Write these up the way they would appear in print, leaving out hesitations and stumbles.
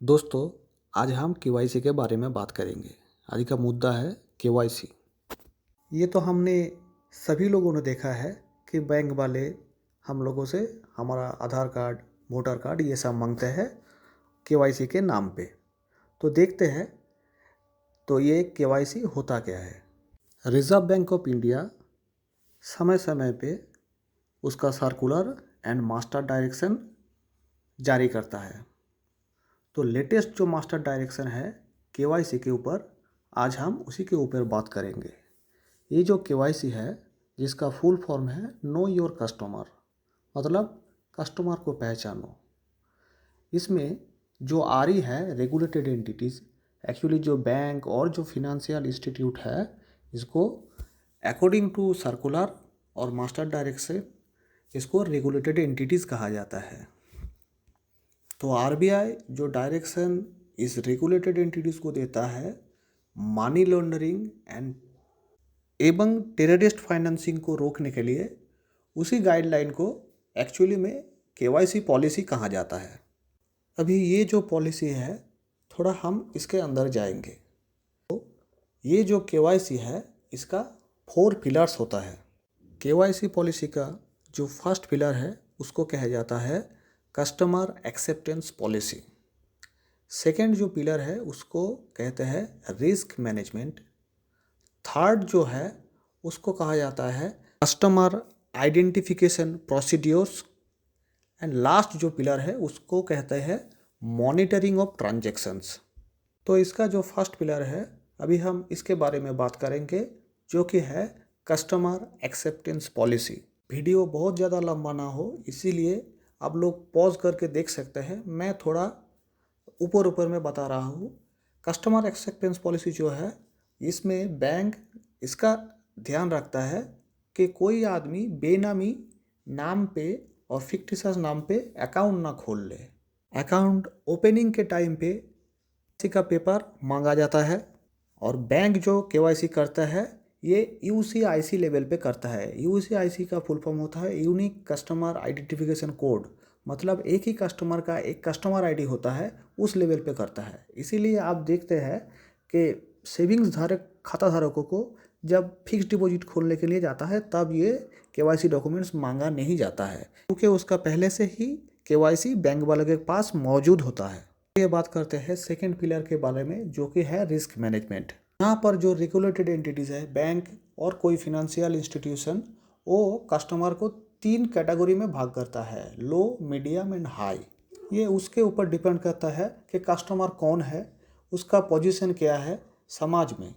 दोस्तों, आज हम केवाईसी के बारे में बात करेंगे। आज का मुद्दा है केवाईसी। ये तो हमने सभी लोगों ने देखा है कि बैंक वाले हम लोगों से हमारा आधार कार्ड, वोटर कार्ड ये सब मांगते हैं केवाईसी के नाम पे। तो देखते हैं तो ये केवाईसी होता क्या है। रिजर्व बैंक ऑफ इंडिया समय समय पे उसका सर्कुलर एंड मास्टर डायरेक्शन जारी करता है। तो लेटेस्ट जो मास्टर डायरेक्शन है केवाईसी के ऊपर, आज हम उसी के ऊपर बात करेंगे। ये जो केवाईसी है, जिसका फुल फॉर्म है नो योर कस्टमर, मतलब कस्टमर को पहचानो। इसमें जो आरई है रेगुलेटेड एंटिटीज़, एक्चुअली जो बैंक और जो फिनेंशियल इंस्टीट्यूट है, इसको अकॉर्डिंग टू सर्कुलर और मास्टर डायरेक्शन इसको रेगुलेटेड एंटिटीज़ कहा जाता है। तो आरबीआई जो डायरेक्शन इस रेगुलेटेड एंटिटीज़ को देता है मनी लॉन्ड्रिंग एवं टेररिस्ट फाइनेंसिंग को रोकने के लिए, उसी गाइडलाइन को एक्चुअली में केवाईसी पॉलिसी कहा जाता है। अभी ये जो पॉलिसी है, थोड़ा हम इसके अंदर जाएंगे। तो ये जो केवाईसी है, इसका 4 पिलर्स होता है। केवाईसी पॉलिसी का जो फर्स्ट पिलर है उसको कहा जाता है कस्टमर एक्सेप्टेंस पॉलिसी। सेकंड जो पिलर है उसको कहते हैं रिस्क मैनेजमेंट। थर्ड जो है उसको कहा जाता है customer identification procedures. And last जो पिलर है उसको कहते हैं मॉनिटरिंग ऑफ ट्रांजैक्शंस। तो इसका जो फर्स्ट पिलर है, अभी हम इसके बारे में बात करेंगे, जो कि है कस्टमर एक्सेप्टेंस पॉलिसी। वीडियो बहुत ज़्यादा लंबा ना हो, इसीलिए आप लोग पॉज करके देख सकते हैं। मैं थोड़ा ऊपर ऊपर में बता रहा हूँ। कस्टमर एक्सेप्टेंस पॉलिसी जो है, इसमें बैंक इसका ध्यान रखता है कि कोई आदमी बेनामी नाम पे और फिक्टिशियस नाम पे अकाउंट ना खोल ले। अकाउंट ओपनिंग के टाइम पे केवाईसी का पेपर मांगा जाता है, और बैंक जो केवाईसी करता है ये यूसीआईसी लेवल पे करता है। यूसीआईसी का फुल फॉर्म होता है यूनिक कस्टमर आइडेंटिफिकेशन कोड, मतलब एक ही कस्टमर का एक कस्टमर आईडी होता है, उस लेवल पे करता है। इसीलिए आप देखते हैं कि सेविंग्स धारक खाता धारकों को जब फिक्स डिपॉजिट खोलने के लिए जाता है, तब ये केवाईसी डॉक्यूमेंट्स मांगा नहीं जाता है, क्योंकि उसका पहले से ही केवाईसी बैंक वालों के पास मौजूद होता है। ये बात करते हैं सेकेंड पिलर के बारे में, जो कि है रिस्क मैनेजमेंट। यहाँ पर जो रेगुलेटेड एंटिटीज़ है, बैंक और कोई फिनेंशियल इंस्टीट्यूशन, वो कस्टमर को 3 कैटेगरी में भाग करता है, लो, मीडियम एंड हाई। ये उसके ऊपर डिपेंड करता है कि कस्टमर कौन है, उसका पोजीशन क्या है समाज में,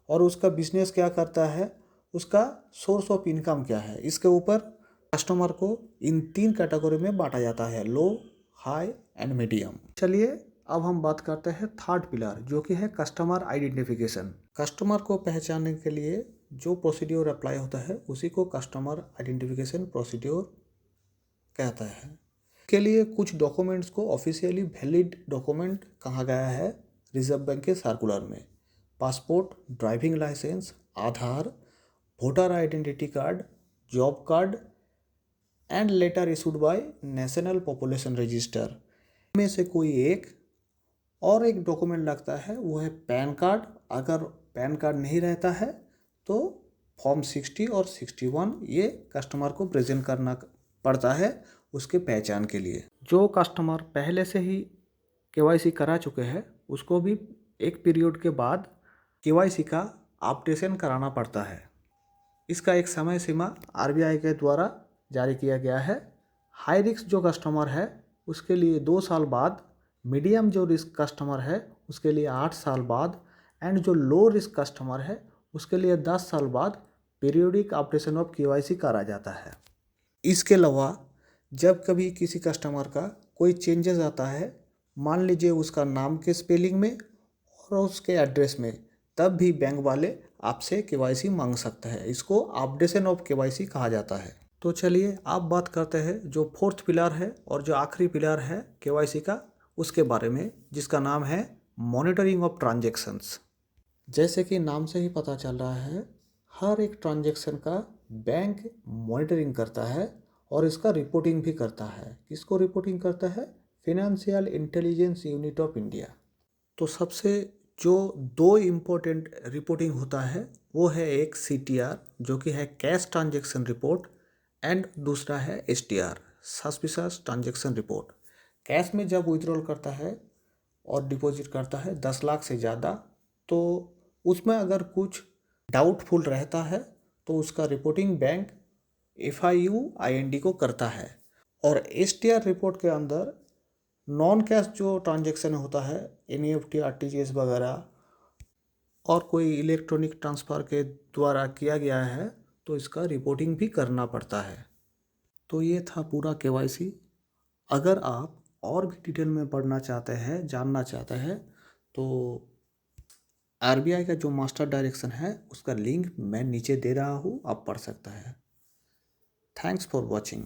और उसका बिजनेस क्या करता है, उसका सोर्स ऑफ इनकम क्या है। इसके ऊपर कस्टमर को इन 3 कैटेगरी में बांटा जाता है, लो, हाई एंड मीडियम। चलिए अब हम बात करते हैं थर्ड पिलर, जो कि है कस्टमर आइडेंटिफिकेशन। कस्टमर को पहचानने के लिए जो प्रोसीड्योर अप्लाई होता है, उसी को कस्टमर आइडेंटिफिकेशन प्रोसीड्योर कहता है। के लिए कुछ डॉक्यूमेंट्स को ऑफिशियली वैलिड डॉक्यूमेंट कहा गया है रिजर्व बैंक के सर्कुलर में। Passport, driving licence, Aadhaar, voter identity card, job card and letter issued by National Population Register में से कोई एक और एक डॉक्यूमेंट लगता है, वो है पैन कार्ड। अगर पैन कार्ड नहीं रहता है तो फॉर्म 60 और 61 ये कस्टमर को प्रेजेंट करना पड़ता है उसके पहचान के लिए। जो कस्टमर पहले से ही केवाईसी करा चुके हैं, उसको भी एक पीरियड के बाद केवाईसी का अपडेशन कराना पड़ता है। इसका एक समय सीमा आरबीआई के द्वारा जारी किया गया है। हाई रिस्क जो कस्टमर है उसके लिए 2 साल बाद, मीडियम जो रिस्क कस्टमर है उसके लिए 8 साल बाद, एंड जो लो रिस्क कस्टमर है उसके लिए 10 साल बाद पीरियोडिक अपडेशन ऑफ केवाईसी करा जाता है। इसके अलावा जब कभी किसी कस्टमर का कोई चेंजेस आता है, मान लीजिए उसका नाम के स्पेलिंग में और उसके एड्रेस में, तब भी बैंक वाले आपसे केवाईसी मांग सकते हैं। इसको अपडेशन ऑफ केवाईसी कहा जाता है। तो चलिए आप बात करते हैं जो फोर्थ पिलर है और जो आखिरी पिलर है केवाईसी का, उसके बारे में, जिसका नाम है मॉनिटरिंग ऑफ ट्रांजैक्शंस। जैसे कि नाम से ही पता चल रहा है, हर एक ट्रांजैक्शन का बैंक मॉनिटरिंग करता है और इसका रिपोर्टिंग भी करता है। किसको रिपोर्टिंग करता है? Financial intelligence unit of India. तो सबसे जो दो इम्पोर्टेंट रिपोर्टिंग होता है वो है एक CTR जो कि है कैश ट्रांजेक्शन रिपोर्ट, एंड दूसरा है STR suspicious transaction report. Cash में जब विड्रॉल करता है और डिपॉजिट करता है 10 लाख से ज़्यादा, तो उसमें अगर कुछ डाउटफुल रहता है तो उसका रिपोर्टिंग बैंक FIUIND को करता है। और STR रिपोर्ट के अंदर नॉन कैश जो ट्रांजेक्शन होता है NEFT RTGS वगैरह और कोई इलेक्ट्रॉनिक ट्रांसफ़र के द्वारा किया गया है तो इसका रिपोर्टिंग भी करना पड़ता है। तो ये था पूरा KYC। अगर आप और भी डिटेल में पढ़ना चाहते हैं, जानना चाहते हैं, तो RBI का जो मास्टर डायरेक्शन है उसका लिंक मैं नीचे दे रहा हूँ, आप पढ़ सकते हैं। Thanks for watching.